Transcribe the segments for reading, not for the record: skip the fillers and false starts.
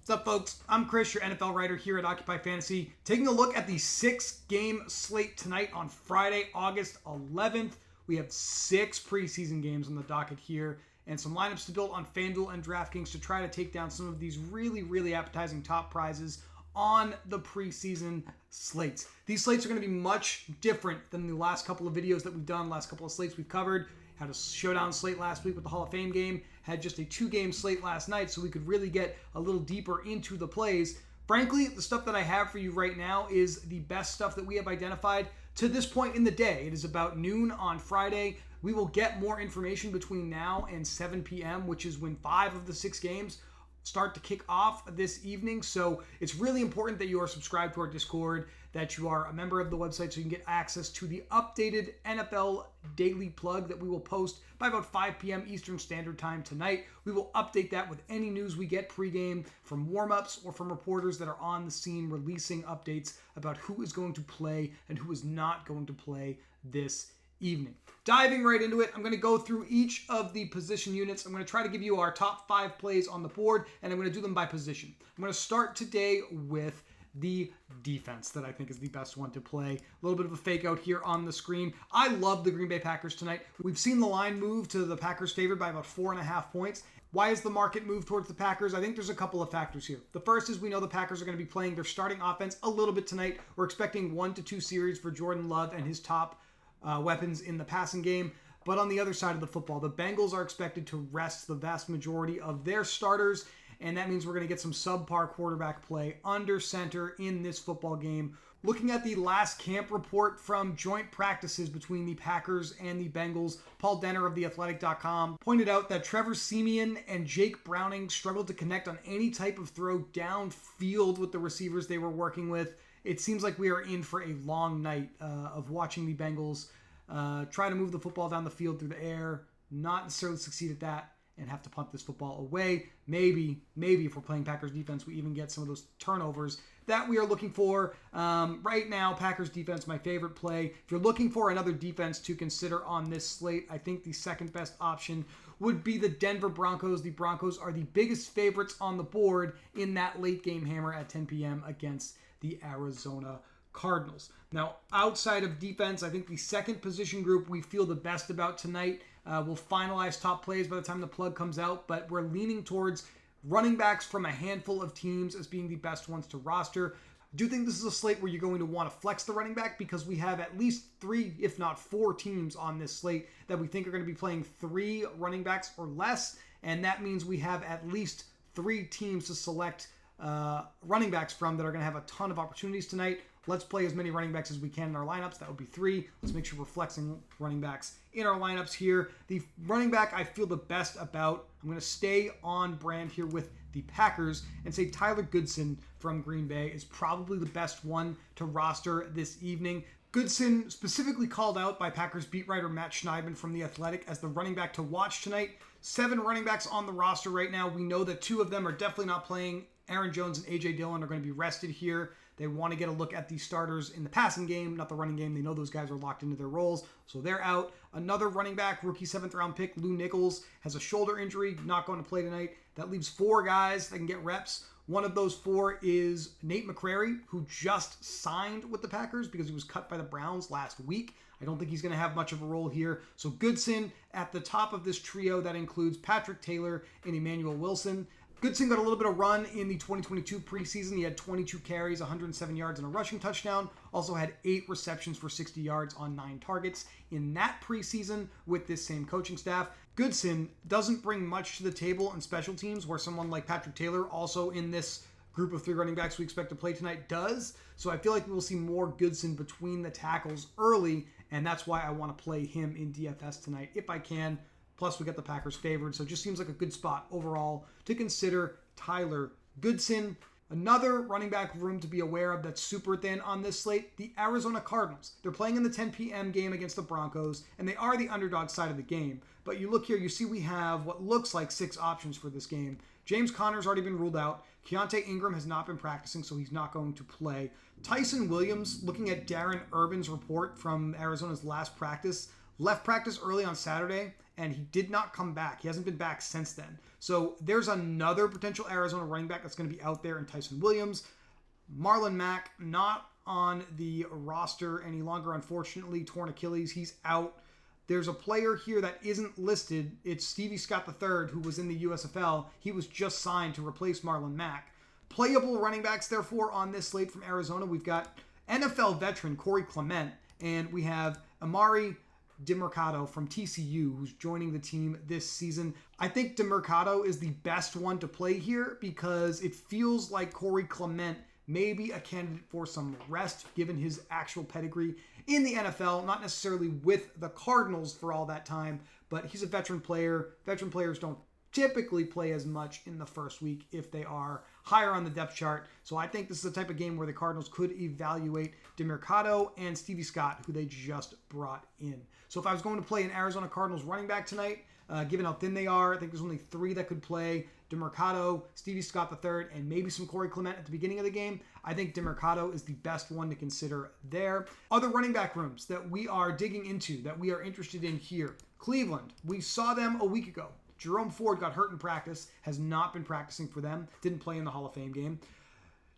What's up, folks? I'm Chris, your NFL writer here at Occupy Fantasy, taking a look at the 6-game slate tonight on Friday, August 11th. We have 6 preseason games on the docket here and some lineups to build on FanDuel and DraftKings to try to take down some of these really appetizing top prizes on the preseason slates. These slates are going to be much different than the last couple of videos that we've done, last couple of slates we've covered. Had a Showdown slate last week with the Hall of Fame game, had just a 2-game slate last night, so we could really get a little deeper into the plays. Frankly, the stuff that I have for you right now is the best stuff that we have identified to this point in the day. It is about noon on Friday. We will get more information between now and 7 p.m., which is when 5 of the 6 games start to kick off this evening. So it's really important that you are subscribed to our Discord, that you are a member of the website so you can get access to the updated NFL daily plug that we will post by about 5 p.m. Eastern Standard Time tonight. We will update that with any news we get pregame from warm-ups or from reporters that are on the scene releasing updates about who is going to play and who is not going to play this evening. Diving right into it, I'm going to go through each of the position units. I'm going to try to give you our top 5 plays on the board, and I'm going to do them by position. I'm going to start today with the defense that I think is the best one to play. A little bit of a fake out here on the screen. I love the Green Bay Packers tonight. We've seen the line move to the Packers favored by about 4.5 points. Why is the market move towards the Packers? I think there's a couple of factors here. The first is we know the Packers are going to be playing their starting offense a little bit tonight. We're expecting 1 to 2 series for Jordan Love and his top weapons in the passing game. But on the other side of the football, the Bengals are expected to rest the vast majority of their starters, and that means we're going to get some subpar quarterback play under center in this football game. Looking at the last camp report from joint practices between the Packers and the Bengals, Paul Denner of theathletic.com pointed out that Trevor Siemian and Jake Browning struggled to connect on any type of throw downfield with the receivers they were working with. It seems like we are in for a long night of watching the Bengals try to move the football down the field through the air, not necessarily succeed at that, and have to punt this football away. Maybe if we're playing Packers defense, we even get some of those turnovers that we are looking for. Right now, Packers defense, my favorite play. If you're looking for another defense to consider on this slate, I think the second best option would be the Denver Broncos. The Broncos are the biggest favorites on the board in that late game hammer at 10 p.m. against the Arizona Cardinals. Now, outside of defense, I think the second position group we feel the best about tonight. We'll finalize top plays by the time the plug comes out, but we're leaning towards running backs from a handful of teams as being the best ones to roster. I do think this is a slate where you're going to want to flex the running back because we have at least 3, if not 4 teams on this slate that we think are going to be playing 3 running backs or less, and that means we have at least 3 teams to select running backs from that are going to have a ton of opportunities tonight. Let's play as many running backs as we can in our lineups. That would be 3. Let's make sure we're flexing running backs in our lineups here. The running back I feel the best about, I'm going to stay on brand here with the Packers and say Tyler Goodson from Green Bay is probably the best one to roster this evening. Goodson specifically called out by Packers beat writer Matt Schneidman from The Athletic as the running back to watch tonight. 7 running backs on the roster right now. We know that 2 of them are definitely not playing. Aaron Jones and A.J. Dillon are going to be rested here. They want to get a look at the starters in the passing game, not the running game. They know those guys are locked into their roles, so they're out. Another running back, rookie 7th-round pick, Lou Nichols, has a shoulder injury, not going to play tonight. That leaves 4 guys that can get reps. One of those 4 is Nate McCrary, who just signed with the Packers because he was cut by the Browns last week. I don't think he's going to have much of a role here. So Goodson at the top of this trio that includes Patrick Taylor and Emmanuel Wilson. Goodson got a little bit of run in the 2022 preseason. He had 22 carries, 107 yards, and a rushing touchdown. Also had 8 receptions for 60 yards on 9 targets in that preseason with this same coaching staff. Goodson doesn't bring much to the table in special teams, where someone like Patrick Taylor, also in this group of 3 running backs we expect to play tonight, does. So I feel like we will see more Goodson between the tackles early, and that's why I want to play him in DFS tonight if I can. Plus, we got the Packers favored, so it just seems like a good spot overall to consider Tyler Goodson. Another running back room to be aware of that's super thin on this slate, the Arizona Cardinals. They're playing in the 10 p.m. game against the Broncos, and they are the underdog side of the game. But you look here, you see we have what looks like 6 options for this game. James Conner's already been ruled out. Keontae Ingram has not been practicing, so he's not going to play. Tyson Williams, looking at Darren Urban's report from Arizona's last practice, left practice early on Saturday, and he did not come back. He hasn't been back since then. So there's another potential Arizona running back that's going to be out there in Tyson Williams. Marlon Mack, not on the roster any longer, unfortunately. Torn Achilles, he's out. There's a player here that isn't listed. It's Stevie Scott III, who was in the USFL. He was just signed to replace Marlon Mack. Playable running backs, therefore, on this slate from Arizona. We've got NFL veteran Corey Clement, and we have Amari DeMercado from TCU, who's joining the team this season. I think DeMercado is the best one to play here because it feels like Corey Clement may be a candidate for some rest given his actual pedigree in the NFL, not necessarily with the Cardinals for all that time, but he's a veteran player. Veteran players don't typically play as much in the first week if they are higher on the depth chart. So I think this is the type of game where the Cardinals could evaluate DeMercado and Stevie Scott, who they just brought in. So if I was going to play an Arizona Cardinals running back tonight, given how thin they are, I think there's only 3 that could play. DeMercado, Stevie Scott III, and maybe some Corey Clement at the beginning of the game. I think DeMercado is the best one to consider there. Other running back rooms that we are digging into, that we are interested in here. Cleveland, we saw them a week ago. Jerome Ford got hurt in practice, has not been practicing for them, didn't play in the Hall of Fame game.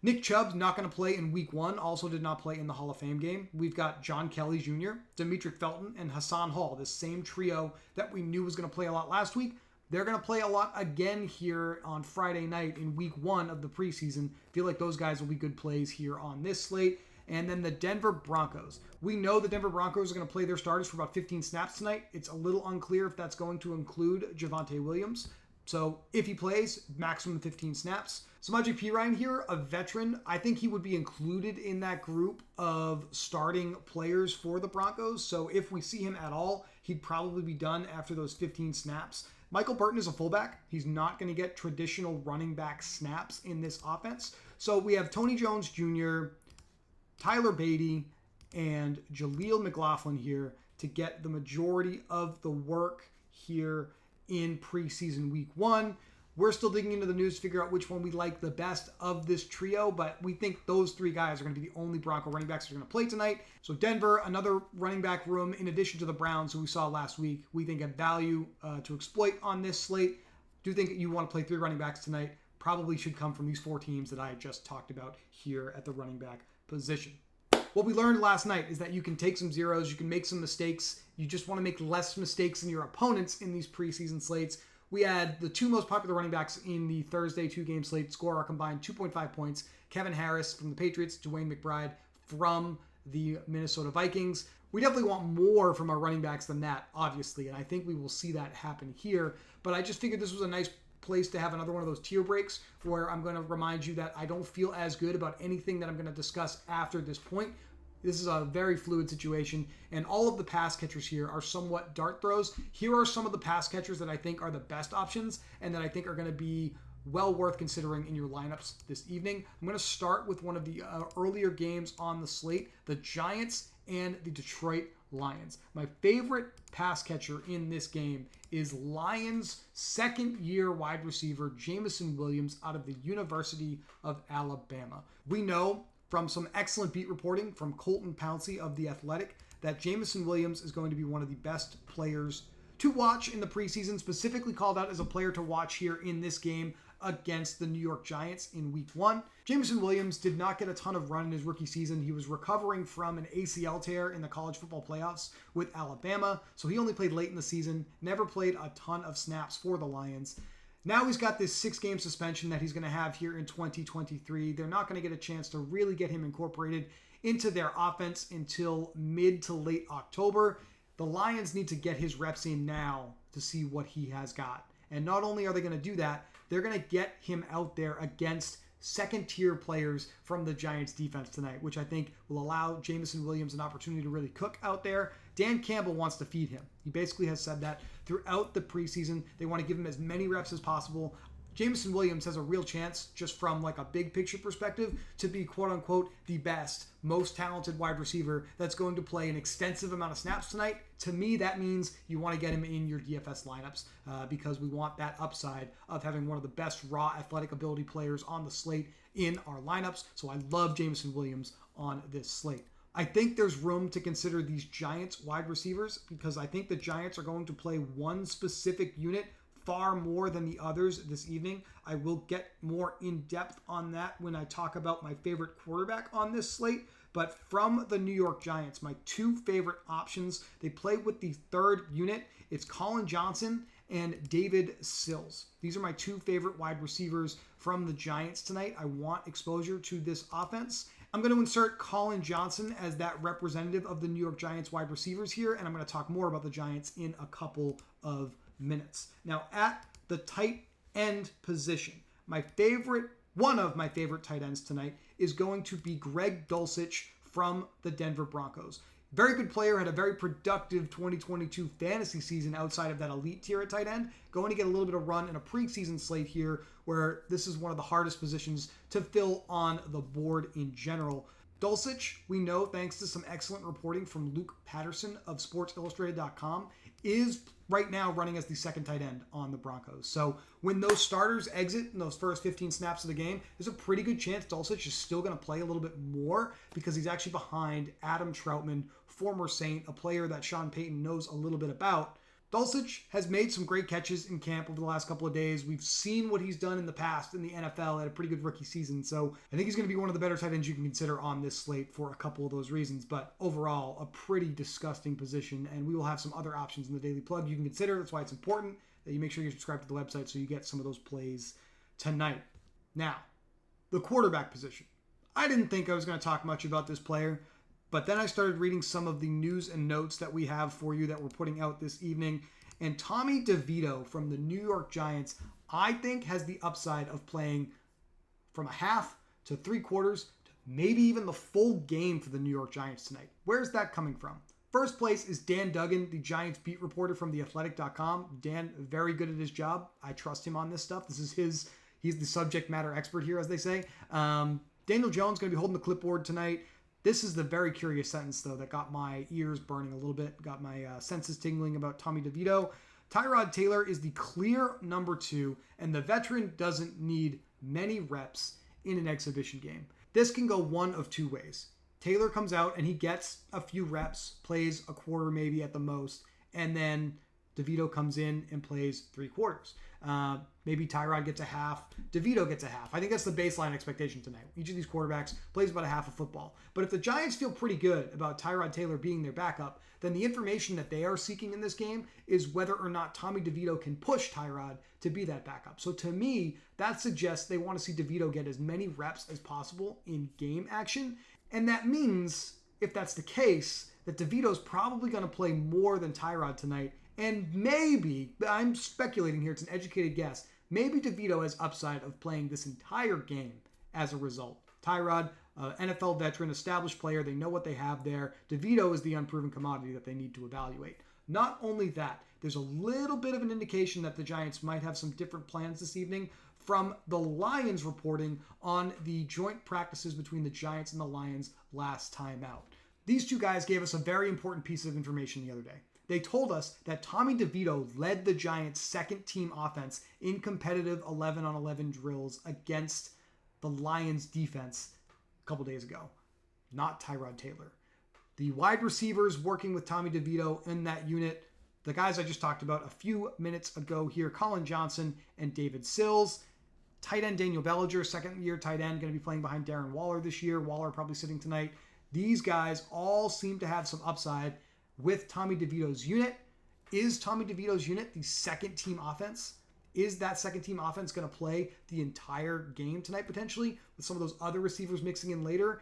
Nick Chubb's not going to play in week 1, also did not play in the Hall of Fame game. We've got John Kelly Jr., Demetric Felton, and Hassan Hall, this same trio that we knew was going to play a lot last week. They're going to play a lot again here on Friday night in week 1 of the preseason. Feel like those guys will be good plays here on this slate. And then the Denver Broncos. We know the Denver Broncos are going to play their starters for about 15 snaps tonight. It's a little unclear if that's going to include Javonte Williams. So if he plays, maximum 15 snaps. Samaje Perine here, a veteran. I think he would be included in that group of starting players for the Broncos. So if we see him at all, he'd probably be done after those 15 snaps. Michael Burton is a fullback. He's not going to get traditional running back snaps in this offense. So we have Tony Jones Jr., Tyler Beatty, and Jaleel McLaughlin here to get the majority of the work here in preseason week 1. We're still digging into the news to figure out which one we like the best of this trio, but we think those 3 guys are going to be the only Bronco running backs that are going to play tonight. So Denver, another running back room in addition to the Browns who we saw last week. We think a value to exploit on this slate. Do think you want to play 3 running backs tonight. Probably should come from these 4 teams that I just talked about here at the running back position. What we learned last night is that you can take some zeros, you can make some mistakes. You just want to make less mistakes than your opponents in these preseason slates. We had the 2 most popular running backs in the Thursday 2-game slate score a combined 2.5 points. Kevin Harris from the Patriots, Dwayne McBride from the Minnesota Vikings. We definitely want more from our running backs than that, obviously, and I think we will see that happen here. But I just figured this was a nice place to have another one of those tier breaks where I'm going to remind you that I don't feel as good about anything that I'm going to discuss after this point. This is a very fluid situation, and all of the pass catchers here are somewhat dart throws. Here are some of the pass catchers that I think are the best options and that I think are going to be well worth considering in your lineups this evening. I'm going to start with one of the earlier games on the slate, the Giants and the Detroit Lions. My favorite pass catcher in this game is Lions' second-year wide receiver, Jameson Williams, out of the University of Alabama. We know from some excellent beat reporting from Colton Pouncey of The Athletic that Jameson Williams is going to be one of the best players to watch in the preseason, specifically called out as a player to watch here in this game against the New York Giants in week 1. Jameson Williams did not get a ton of run in his rookie season. He was recovering from an ACL tear in the college football playoffs with Alabama, so he only played late in the season, never played a ton of snaps for the Lions. Now he's got this 6-game suspension that he's going to have here in 2023. They're not going to get a chance to really get him incorporated into their offense until mid to late October. The Lions need to get his reps in now to see what he has got. And not only are they going to do that, they're going to get him out there against second-tier players from the Giants defense tonight, which I think will allow Jameson Williams an opportunity to really cook out there. Dan Campbell wants to feed him. He basically has said that throughout the preseason. They want to give him as many reps as possible. Jameson Williams has a real chance, just from like a big picture perspective, to be quote-unquote the best, most talented wide receiver that's going to play an extensive amount of snaps tonight. To me, that means you want to get him in your DFS lineups because we want that upside of having one of the best raw athletic ability players on the slate in our lineups. So I love Jameson Williams on this slate. I think there's room to consider these Giants wide receivers because I think the Giants are going to play one specific unit far more than the others this evening. I will get more in depth on that when I talk about my favorite quarterback on this slate. But from the New York Giants, my two favorite options, they play with the third unit. It's Colin Johnson and David Sills. These are my two favorite wide receivers from the Giants tonight. I want exposure to this offense. I'm going to insert Colin Johnson as that representative of the New York Giants wide receivers here, and I'm going to talk more about the Giants in a couple of minutes. Now, at the tight end position, one of my favorite tight ends tonight is going to be Greg Dulcich from the Denver Broncos. Very good player, had a very productive 2022 fantasy season outside of that elite tier at tight end. Going to get a little bit of run in a preseason slate here where this is one of the hardest positions to fill on the board in general. Dulcich, we know thanks to some excellent reporting from Luke Patterson of SportsIllustrated.com, is right now running as the second tight end on the Broncos. So when those starters exit in those first 15 snaps of the game, there's a pretty good chance Dulcich is still going to play a little bit more because he's actually behind Adam Troutman, former Saint, a player that Sean Payton knows a little bit about. Dulcich has made some great catches in camp over the last couple of days. We've seen what he's done in the past in the NFL, had a pretty good rookie season. So I think he's going to be one of the better tight ends you can consider on this slate for a couple of those reasons. But overall, a pretty disgusting position. And we will have some other options in the daily plug you can consider. That's why it's important that you make sure you subscribe to the website so you get some of those plays tonight. Now, the quarterback position. I didn't think I was going to talk much about this player. But then I started reading some of the news and notes that we have for you that we're putting out this evening. And Tommy DeVito from the New York Giants, I think has the upside of playing from a half to 3/4 to maybe even the full game for the New York Giants tonight. Where's that coming from? First place is Dan Duggan, the Giants beat reporter from theathletic.com. Dan, very good at his job. I trust him on this stuff. He's the subject matter expert here, as they say. Daniel Jones going to be holding the clipboard tonight. This is the very curious sentence, though, that got my ears burning a little bit, got my senses tingling about Tommy DeVito. Tyrod Taylor is the clear number 2, and the veteran doesn't need many reps in an exhibition game. This can go one of two ways. Taylor comes out and he gets a few reps, plays a quarter maybe at the most, and then DeVito comes in and plays 3/4. Maybe Tyrod gets a half, DeVito gets a half. I think that's the baseline expectation tonight. Each of these quarterbacks plays about a half of football. But if the Giants feel pretty good about Tyrod Taylor being their backup, then the information that they are seeking in this game is whether or not Tommy DeVito can push Tyrod to be that backup. So to me, that suggests they want to see DeVito get as many reps as possible in game action. And that means, if that's the case, that DeVito's probably going to play more than Tyrod tonight. And maybe, I'm speculating here, it's an educated guess, maybe DeVito has upside of playing this entire game as a result. Tyrod, NFL veteran, established player, they know what they have there. DeVito is the unproven commodity that they need to evaluate. Not only that, there's a little bit of an indication that the Giants might have some different plans this evening from the Lions reporting on the joint practices between the Giants and the Lions last time out. These two guys gave us a very important piece of information the other day. They told us that Tommy DeVito led the Giants' second-team offense in competitive 11-on-11 drills against the Lions' defense a couple days ago, not Tyrod Taylor. The wide receivers working with Tommy DeVito in that unit, the guys I just talked about a few minutes ago here, Colin Johnson and David Sills. Tight end Daniel Bellinger, second-year tight end, going to be playing behind Darren Waller this year. Waller probably sitting tonight. These guys all seem to have some upside with Tommy DeVito's unit. Is Tommy DeVito's unit the second team offense? Is that second team offense going to play the entire game tonight potentially with some of those other receivers mixing in later?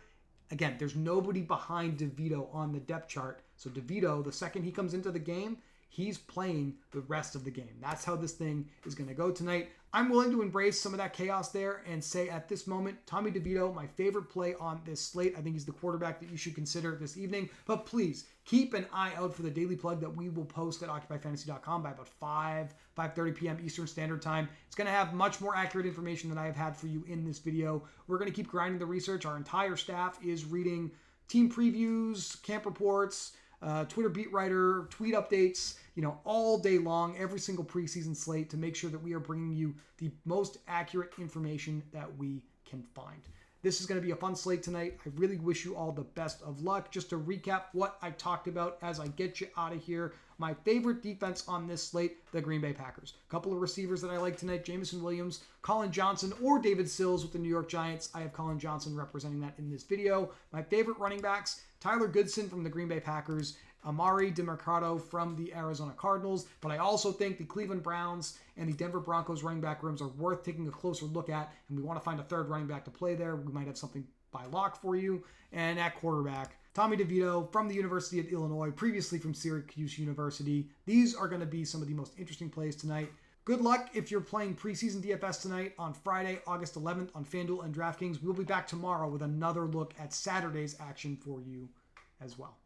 Again, there's nobody behind DeVito on the depth chart. So DeVito, the second he comes into the game, he's playing the rest of the game. That's how this thing is going to go tonight. I'm willing to embrace some of that chaos there and say at this moment, Tommy DeVito, my favorite play on this slate. I think he's the quarterback that you should consider this evening. But please keep an eye out for the daily plug that we will post at OccupyFantasy.com by about 5:30 p.m. Eastern Standard Time. It's going to have much more accurate information than I have had for you in this video. We're going to keep grinding the research. Our entire staff is reading team previews, camp reports, Twitter beat writer, tweet updates, all day long, every single preseason slate to make sure that we are bringing you the most accurate information that we can find. This is going to be a fun slate tonight. I really wish you all the best of luck. Just to recap what I talked about as I get you out of here. My favorite defense on this slate, the Green Bay Packers. A couple of receivers that I like tonight, Jameson Williams, Colin Johnson, or David Sills with the New York Giants. I have Colin Johnson representing that in this video. My favorite running backs, Tyler Goodson from the Green Bay Packers, Amari DeMercado from the Arizona Cardinals. But I also think the Cleveland Browns and the Denver Broncos running back rooms are worth taking a closer look at, and we want to find a third running back to play there. We might have something by lock for you. And at quarterback, Tommy DeVito from the University of Illinois, previously from Syracuse University. These are going to be some of the most interesting plays tonight. Good luck if you're playing preseason DFS tonight on Friday, August 11th on FanDuel and DraftKings. We'll be back tomorrow with another look at Saturday's action for you as well.